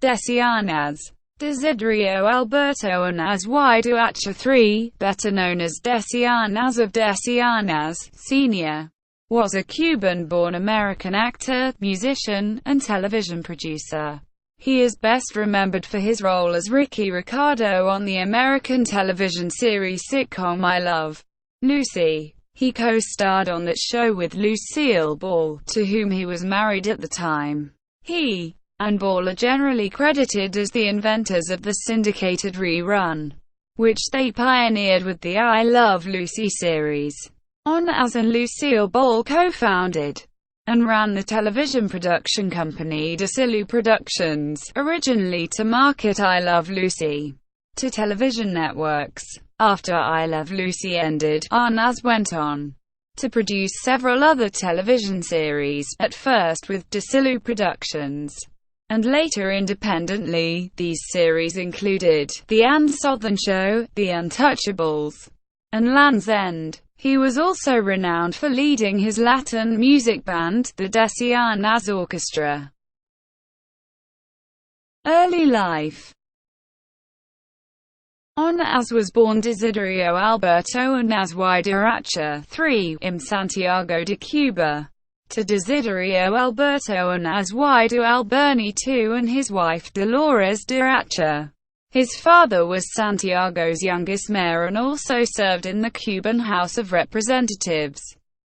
Desi Arnaz, Desiderio Alberto Arnaz y Duacha III, better known as Desi Arnaz of Desi Arnaz, Sr., was a Cuban-born American actor, musician, and television producer. He is best remembered for his role as Ricky Ricardo on the American television series sitcom I Love Lucy. He co-starred on that show with Lucille Ball, to whom he was married at the time. He and Ball are generally credited as the inventors of the syndicated rerun, which they pioneered with the I Love Lucy series. Arnaz and Lucille Ball co-founded and ran the television production company Desilu Productions, originally to market I Love Lucy to television networks. After I Love Lucy ended, Arnaz went on to produce several other television series, at first with Desilu Productions, and later independently. These series included The Ann Sothern Show, The Untouchables, and Land's End. He was also renowned for leading his Latin music band, the Desi Arnaz Orchestra. Early life. Arnaz was born Desiderio Alberto Arnaz y Duacha III, in Santiago de Cuba, to Desiderio Alberto Arnaz y do Alberni II and his wife Dolores Duacha. His father was Santiago's youngest mayor and also served in the Cuban House of Representatives.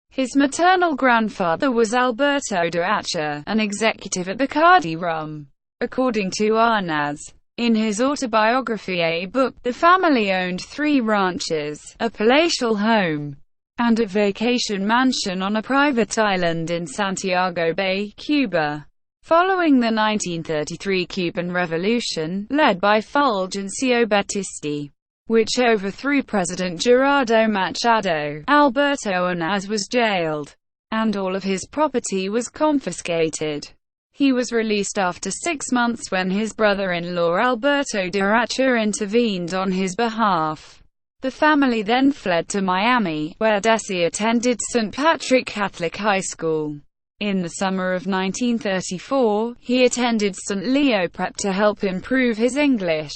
His maternal grandfather was Alberto Duacha, an executive at Bacardi Rum. According to Arnaz, in his autobiography A Book, the family owned 3 ranches, a palatial home, and a vacation mansion on a private island in Santiago Bay, Cuba. Following the 1933 Cuban Revolution, led by Fulgencio Battisti, which overthrew President Gerardo Machado, Alberto Arnaz was jailed, and all of his property was confiscated. He was released after 6 months when his brother-in-law Alberto Duacha intervened on his behalf. The family then fled to Miami, where Desi attended St. Patrick Catholic High School. In the summer of 1934, he attended St. Leo Prep to help improve his English.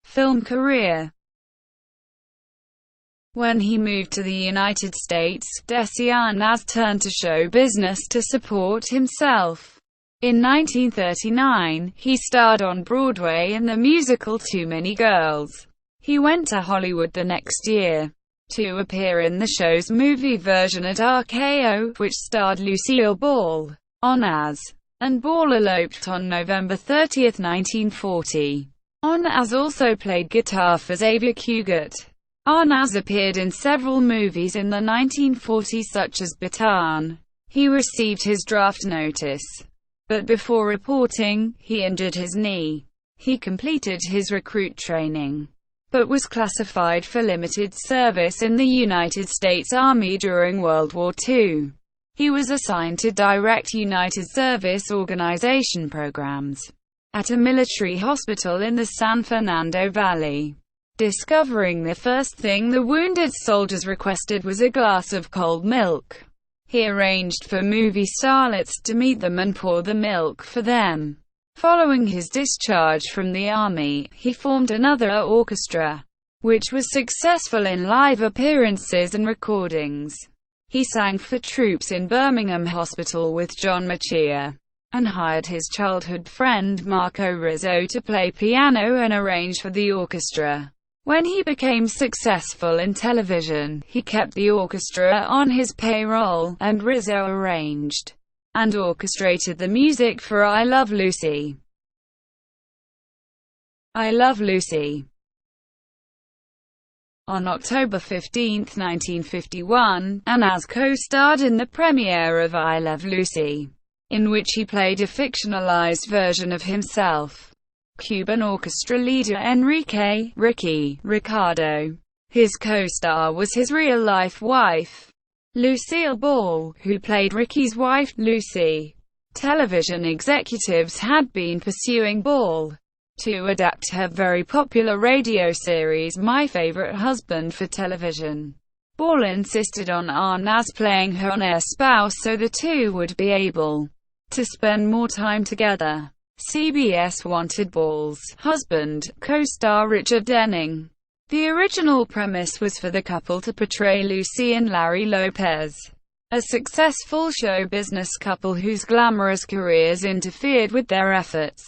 Film career. When he moved to the United States, Desi Arnaz turned to show business to support himself. In 1939, he starred on Broadway in the musical Too Many Girls. He went to Hollywood the next year to appear in the show's movie version at RKO, which starred Lucille Ball. Arnaz and Ball eloped on November 30, 1940. Arnaz also played guitar for Xavier Cugat. Arnaz appeared in several movies in the 1940s such as Bataan. He received his draft notice, but before reporting, he injured his knee. He completed his recruit training, but was classified for limited service in the United States Army during World War II. He was assigned to direct United Service Organization programs at a military hospital in the San Fernando Valley. Discovering the first thing the wounded soldiers requested was a glass of cold milk. He arranged for movie starlets to meet them and pour the milk for them. Following his discharge from the Army, he formed another orchestra, which was successful in live appearances and recordings. He sang for troops in Birmingham Hospital with John Machia, and hired his childhood friend Marco Rizzo to play piano and arrange for the orchestra. When he became successful in television, he kept the orchestra on his payroll, and Rizzo arranged and orchestrated the music for I Love Lucy. I Love Lucy. On October 15, 1951, Arnaz co-starred in the premiere of I Love Lucy, in which he played a fictionalized version of himself, Cuban orchestra leader Enrique "Ricky" Ricardo. His co-star was his real-life wife, Lucille Ball, who played Ricky's wife, Lucy. Television executives had been pursuing Ball to adapt her very popular radio series My Favorite Husband for television. Ball insisted on Arnaz playing her on-air spouse so the two would be able to spend more time together. CBS wanted Ball's husband, co-star Richard Denning. The original premise was for the couple to portray Lucy and Larry Lopez, a successful show business couple whose glamorous careers interfered with their efforts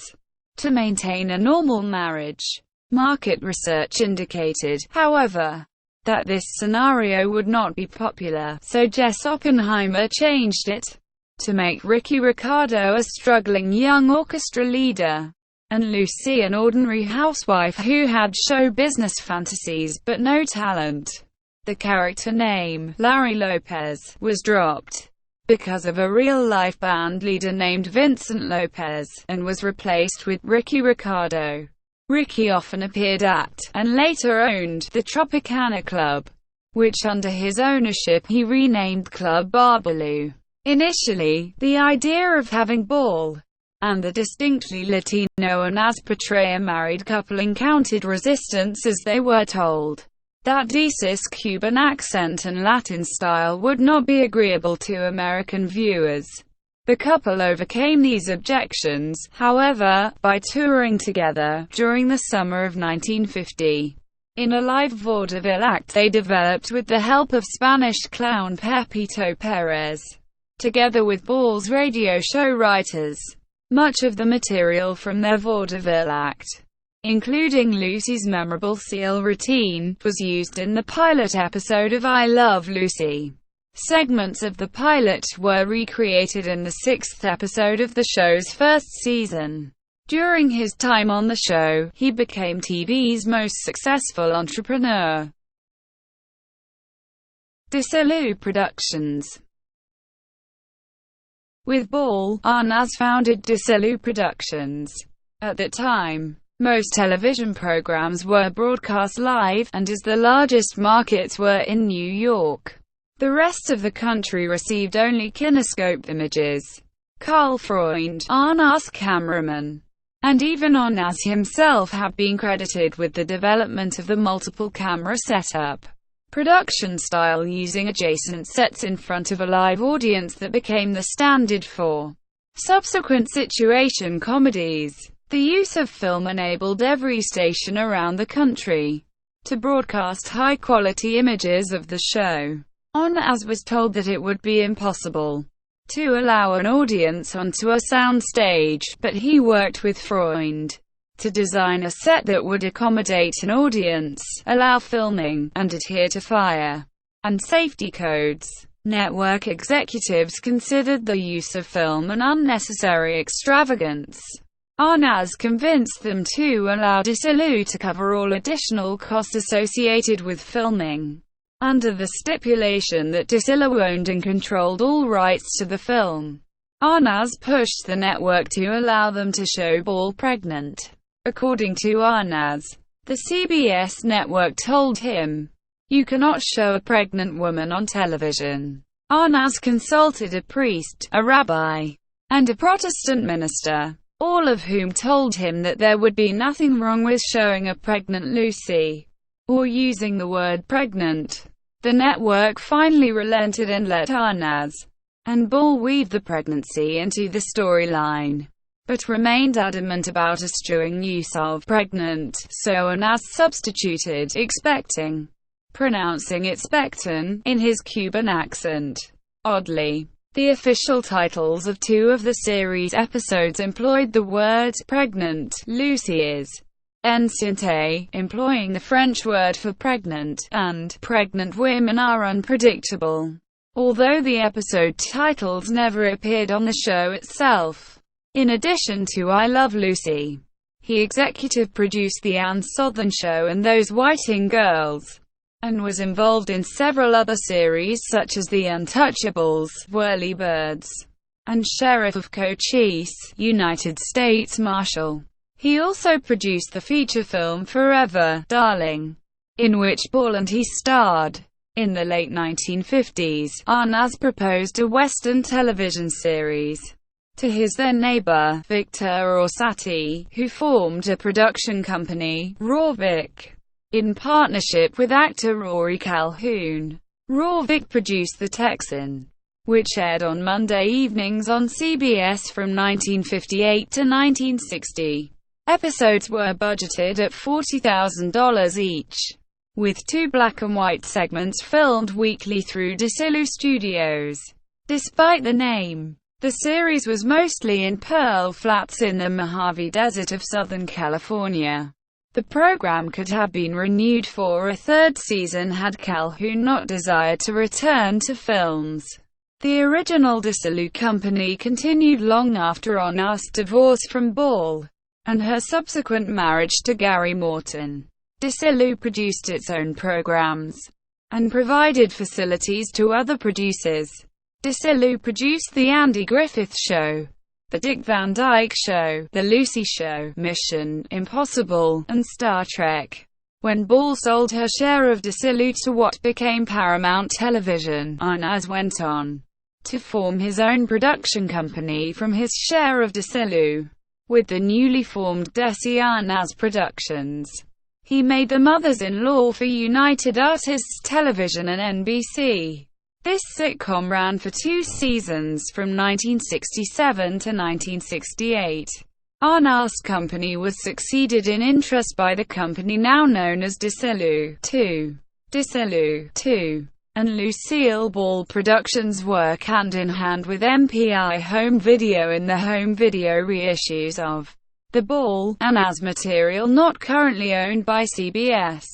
to maintain a normal marriage. Market research indicated, however, that this scenario would not be popular, so Jess Oppenheimer changed it to make Ricky Ricardo a struggling young orchestra leader, and Lucy an ordinary housewife who had show business fantasies but no talent. The character name, Larry Lopez, was dropped because of a real-life band leader named Vincent Lopez, and was replaced with Ricky Ricardo. Ricky often appeared at, and later owned, the Tropicana Club, which under his ownership he renamed Club Babalu. Initially, the idea of having Ball and the distinctly Latino Arnaz portray a married couple encountered resistance, as they were told that Desi's Cuban accent and Latin style would not be agreeable to American viewers. The couple overcame these objections, however, by touring together during the summer of 1950. In a live vaudeville act they developed with the help of Spanish clown Pepito Perez, together with Ball's radio show writers. Much of the material from their vaudeville act, including Lucy's memorable seal routine, was used in the pilot episode of I Love Lucy. Segments of the pilot were recreated in the sixth episode of the show's first season. During his time on the show, he became TV's most successful entrepreneur. Desilu Productions. With Ball, Arnaz founded Desilu Productions. At the time, most television programs were broadcast live, and as the largest markets were in New York, the rest of the country received only kinescope images. Carl Freund, Arnaz's cameraman, and even Arnaz himself have been credited with the development of the multiple camera setup production style using adjacent sets in front of a live audience that became the standard for subsequent situation comedies. The use of film enabled every station around the country to broadcast high-quality images of the show. Arnaz was told that it would be impossible to allow an audience onto a sound stage, but he worked with Freund to design a set that would accommodate an audience, allow filming, and adhere to fire and safety codes. Network executives considered the use of film an unnecessary extravagance. Arnaz convinced them to allow Desilu to cover all additional costs associated with filming, under the stipulation that Desilu owned and controlled all rights to the film. Arnaz pushed the network to allow them to show Ball pregnant. According to Arnaz, the CBS network told him, "You cannot show a pregnant woman on television." Arnaz consulted a priest, a rabbi, and a Protestant minister, all of whom told him that there would be nothing wrong with showing a pregnant Lucy, or using the word pregnant. The network finally relented and let Arnaz and Ball weave the pregnancy into the storyline, but remained adamant about eschewing use of pregnant, so Arnaz substituted expecting, pronouncing it spectin, in his Cuban accent. Oddly, the official titles of two of the series episodes employed the word pregnant. Lucy is enceinte, employing the French word for pregnant, and pregnant women are unpredictable. Although the episode titles never appeared on the show itself. In addition to I Love Lucy, he executive produced The Ann Sothern Show and Those Whiting Girls, and was involved in several other series such as The Untouchables, Whirly Birds, and Sheriff of Cochise, United States Marshal. He also produced the feature film Forever, Darling, in which Ball and he starred. In the late 1950s, Arnaz proposed a Western television series to his then-neighbor, Victor Orsatti, who formed a production company, Raw Vic, in partnership with actor Rory Calhoun. Raw Vic produced The Texan, which aired on Monday evenings on CBS from 1958 to 1960. Episodes were budgeted at $40,000 each, with 2 black-and-white segments filmed weekly through Desilu Studios. Despite the name, the series was mostly in Pearl Flats in the Mojave Desert of Southern California. The program could have been renewed for a 3rd season had Calhoun not desired to return to films. The original Desilu company continued long after Arnaz's divorce from Ball and her subsequent marriage to Gary Morton. Desilu produced its own programs and provided facilities to other producers. Desilu produced The Andy Griffith Show, The Dick Van Dyke Show, The Lucy Show, Mission Impossible, and Star Trek. When Ball sold her share of Desilu to what became Paramount Television, Arnaz went on to form his own production company from his share of Desilu. With the newly formed Desi Arnaz Productions, he made the mothers-in-law for United Artists Television and NBC. This sitcom ran for 2 seasons from 1967 to 1968. Arnaz's company was succeeded in interest by the company now known as Desilu 2. Desilu 2 and Lucille Ball Productions work hand-in-hand with MPI Home Video in the home video reissues of the Ball and Arnaz material not currently owned by CBS.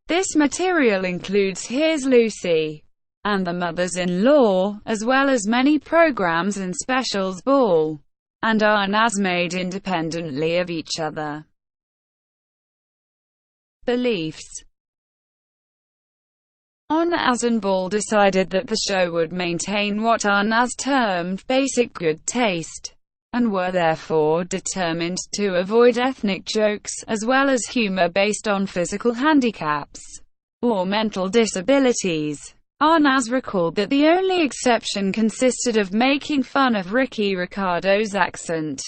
This material includes Here's Lucy and The Mothers-in-Law, as well as many programs and specials Ball and Arnaz made independently of each other. Beliefs. Arnaz and Ball decided that the show would maintain what Arnaz termed basic good taste, and were therefore determined to avoid ethnic jokes, as well as humor based on physical handicaps or mental disabilities. Arnaz recalled that the only exception consisted of making fun of Ricky Ricardo's accent.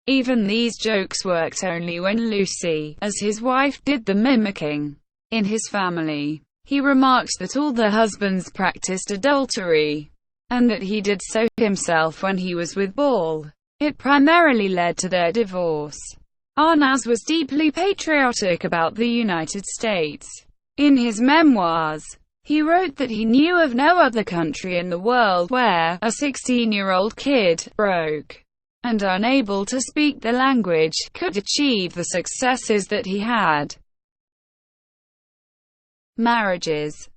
Even these jokes worked only when Lucy, as his wife, did the mimicking. In his family, he remarked that all the husbands practiced adultery, and that he did so himself when he was with Ball. It primarily led to their divorce. Arnaz was deeply patriotic about the United States. In his memoirs, he wrote that he knew of no other country in the world where a 16-year-old kid, broke and unable to speak the language, could achieve the successes that he had. Marriages.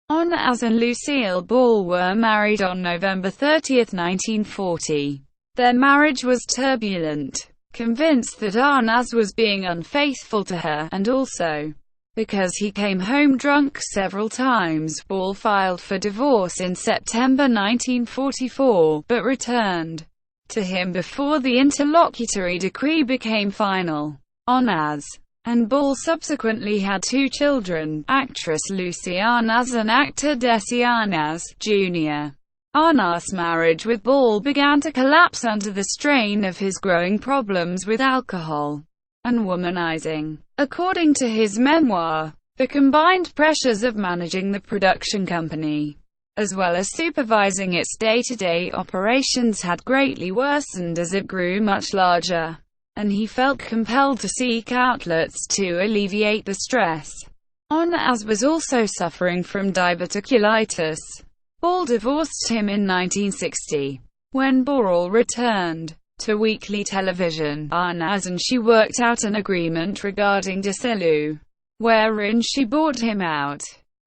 Arnaz and Lucille Ball were married on November 30, 1940. Their marriage was turbulent. Convinced that Arnaz was being unfaithful to her, and also because he came home drunk several times, Ball filed for divorce in September 1944, but returned to him before the interlocutory decree became final. Arnaz and Ball subsequently had 2 children, actress Lucy Arnaz and actor Desi Arnaz, Jr. Arnaz's marriage with Ball began to collapse under the strain of his growing problems with alcohol and womanizing. According to his memoir, the combined pressures of managing the production company, as well as supervising its day-to-day operations, had greatly worsened as it grew much larger, and he felt compelled to seek outlets to alleviate the stress. Arnaz was also suffering from diverticulitis. Ball divorced him in 1960. When Ball returned to weekly television, Arnaz and she worked out an agreement regarding Desilu, wherein she bought him out.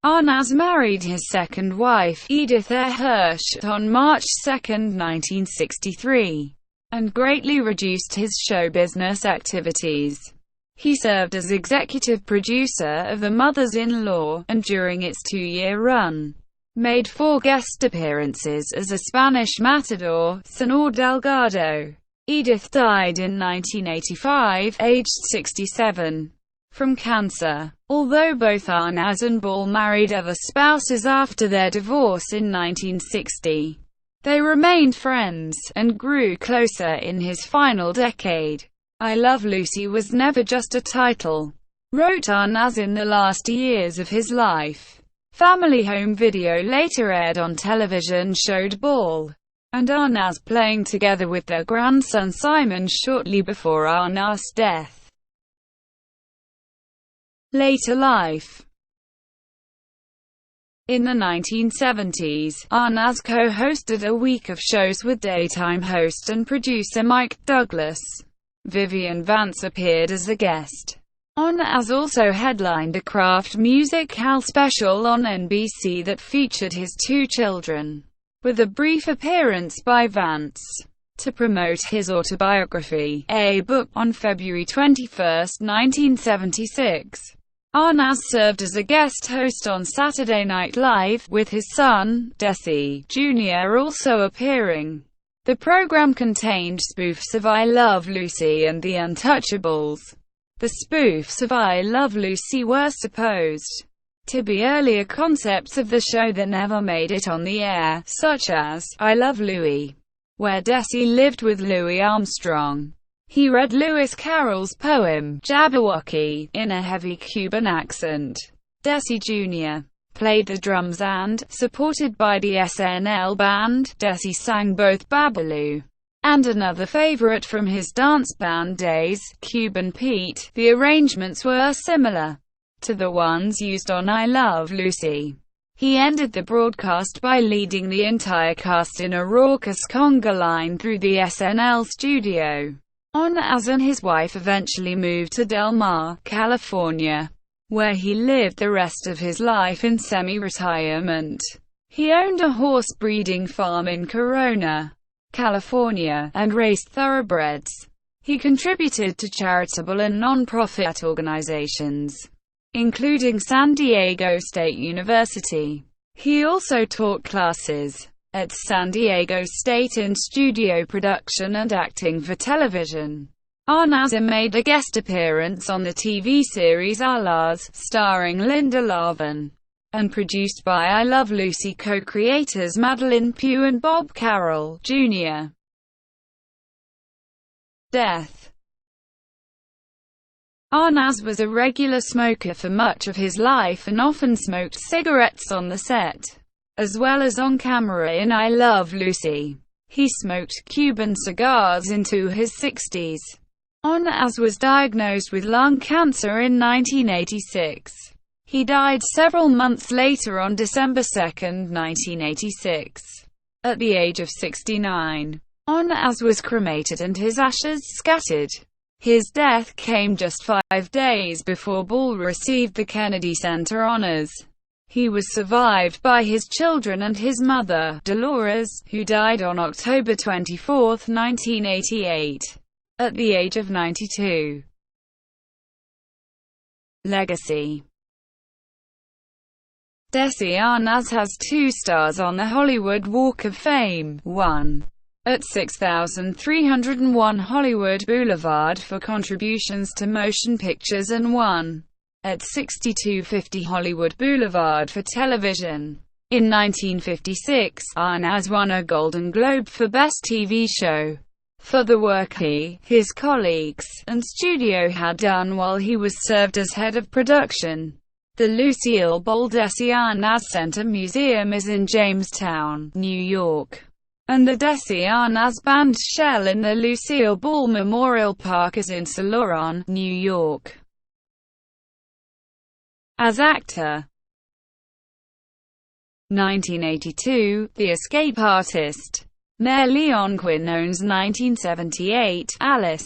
Arnaz married his second wife, Edith Hirsch, on March 2, 1963. And greatly reduced his show business activities. He served as executive producer of The Mothers-in-Law, and during its 2-year run, made 4 guest appearances as a Spanish matador, Senor Delgado. Edith died in 1985, aged 67, from cancer. Although both Arnaz and Ball married other spouses after their divorce in 1960, they remained friends, and grew closer in his final decade. I Love Lucy was never just a title, wrote Arnaz in the last years of his life. family home video later aired on television showed Ball and Arnaz playing together with their grandson Simon shortly before Arnaz's death. Later life. In the 1970s, Arnaz co-hosted a week of shows with daytime host and producer Mike Douglas. Vivian Vance appeared as a guest. Arnaz also headlined a craft music hall special on NBC that featured his two children, with a brief appearance by Vance to promote his autobiography, A Book, on February 21, 1976. Arnaz served as a guest host on Saturday Night Live, with his son, Desi Jr. also appearing. The program contained spoofs of I Love Lucy and The Untouchables. The spoofs of I Love Lucy were supposed to be earlier concepts of the show that never made it on the air, such as I Love Louie, where Desi lived with Louis Armstrong. He read Lewis Carroll's poem, Jabberwocky, in a heavy Cuban accent. Desi Jr. played the drums and, supported by the SNL band, Desi sang both Babalu and another favorite from his dance band days, Cuban Pete. The arrangements were similar to the ones used on I Love Lucy. He ended the broadcast by leading the entire cast in a raucous conga line through the SNL studio. Arnaz and his wife eventually moved to Del Mar, California, where he lived the rest of his life in semi-retirement. He owned a horse breeding farm in Corona, California, and raised thoroughbreds. He contributed to charitable and non-profit organizations, including San Diego State University. He also taught classes at San Diego State in studio production and acting for television. Arnaz made a guest appearance on the TV series Arnaz, starring Linda Lavin, and produced by I Love Lucy co-creators Madeline Pugh and Bob Carroll, Jr. Death. Arnaz was a regular smoker for much of his life and often smoked cigarettes on the set, as well as on camera in I Love Lucy. He smoked Cuban cigars into his 60s. Arnaz was diagnosed with lung cancer in 1986. He died several months later on December 2, 1986, at the age of 69. Arnaz was cremated and his ashes scattered. His death came just 5 days before Ball received the Kennedy Center honors. He was survived by his children and his mother, Dolores, who died on October 24, 1988, at the age of 92. Legacy. Desi Arnaz has 2 stars on the Hollywood Walk of Fame, 1 at 6,301 Hollywood Boulevard for contributions to motion pictures and 1 at 6250 Hollywood Boulevard for television. In 1956, Arnaz won a Golden Globe for Best TV Show for the work he, his colleagues, and studio had done while he was served as head of production. The Lucille Ball Desi Arnaz Center Museum is in Jamestown, New York, and the Desi Arnaz Band shell in the Lucille Ball Memorial Park is in Soloron, New York. As actor. 1982, The Escape Artist. Mayor Leon Quinn owns 1978, Alice.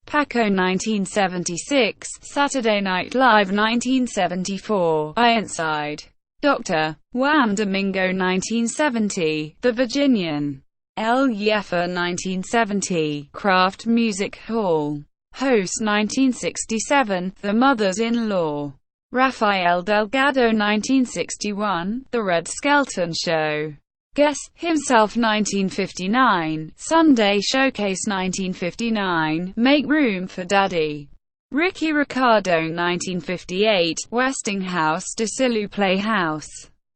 Paco 1976, Saturday Night Live 1974, Ironside. Dr. Juan Domingo 1970, The Virginian. El Yefa 1970, Kraft Music Hall. Host 1967, The Mothers-in-Law. Rafael Delgado 1961, The Red Skelton Show. Guest, himself 1959, Sunday Showcase 1959, Make Room for Daddy. Ricky Ricardo 1958, Westinghouse Desilu Playhouse.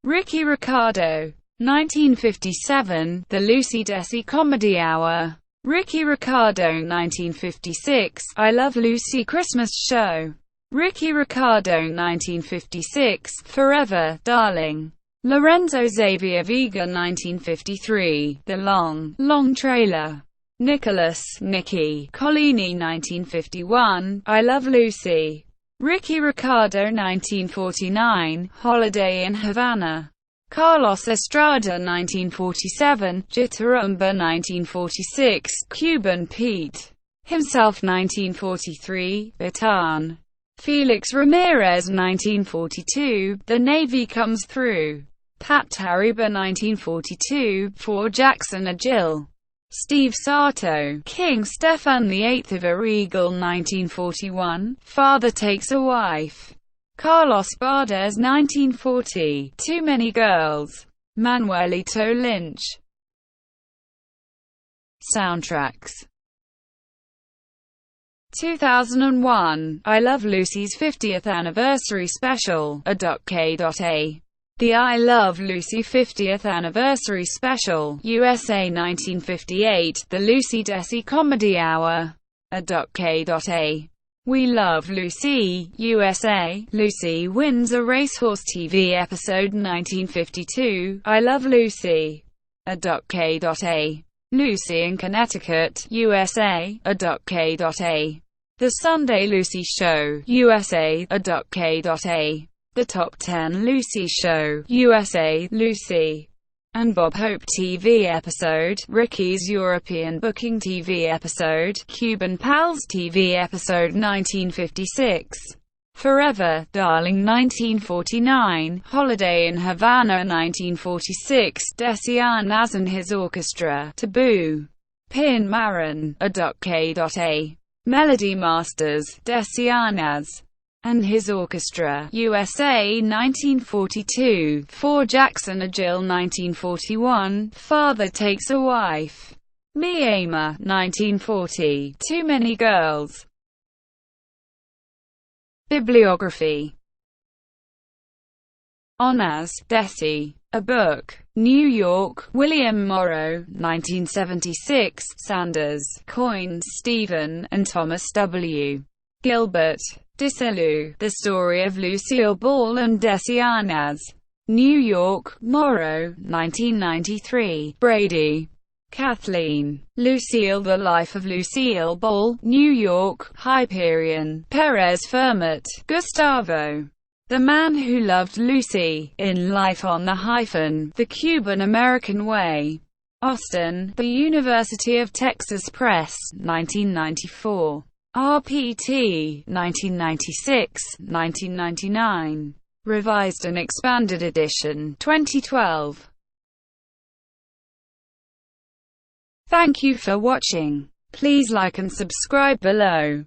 Ricky Ricardo. 1957, The Lucy Desi Comedy Hour. Ricky Ricardo 1956, I Love Lucy Christmas Show. Ricky Ricardo 1956, Forever, Darling. Lorenzo Xavier Vega 1953, The Long, Long Trailer. Nicholas, Nicky, Collini 1951, I Love Lucy. Ricky Ricardo 1949, Holiday in Havana. Carlos Estrada 1947, Jitarumba 1946, Cuban Pete himself 1943, Bataan. Felix Ramirez 1942, The Navy Comes Through. Pat Tariba 1942, For Jackson Agil. Steve Sato, King Stefan VIII of Regal 1941, Father Takes a Wife. Carlos Bardez 1940, Too Many Girls. Manuelito Lynch. Soundtracks. 2001, I Love Lucy's 50th Anniversary Special, A.K.A. The I Love Lucy 50th Anniversary Special, USA 1958, The Lucy Desi Comedy Hour, A.K.A. We Love Lucy, USA, Lucy Wins a Racehorse TV Episode 1952, I Love Lucy, A.K.A. Lucy in Connecticut, USA, A.K.A. The Sunday Lucy Show, USA, A.K.A. The Top 10 Lucy Show, USA, Lucy and Bob Hope TV episode, Ricky's European Booking TV episode, Cuban Pals TV episode 1956, Forever, Darling 1949, Holiday in Havana 1946, Desi Arnaz and His Orchestra, Taboo, Pin Marin, A.K.A. Melody Masters, Desi Arnaz and His Orchestra, USA 1942, For Jackson Agil 1941, Father Takes a Wife. Mi Ama, 1940, Too Many Girls. Bibliography. Arnaz, Desi. A Book. New York, William Morrow, 1976, Sanders, Coyne, Stephen, and Thomas W. Gilbert. Desilu, The Story of Lucille Ball and Desi Arnaz. New York, Morrow, 1993. Brady. Kathleen. Lucille, The Life of Lucille Ball. New York, Hyperion. Perez Fermat. Gustavo. The Man Who Loved Lucy. In Life on the Hyphen. The Cuban-American Way. Austin, The University of Texas Press, 1994. RPT, 1996-1999. Revised and Expanded Edition, 2012. Thank you for watching. Please like and subscribe below.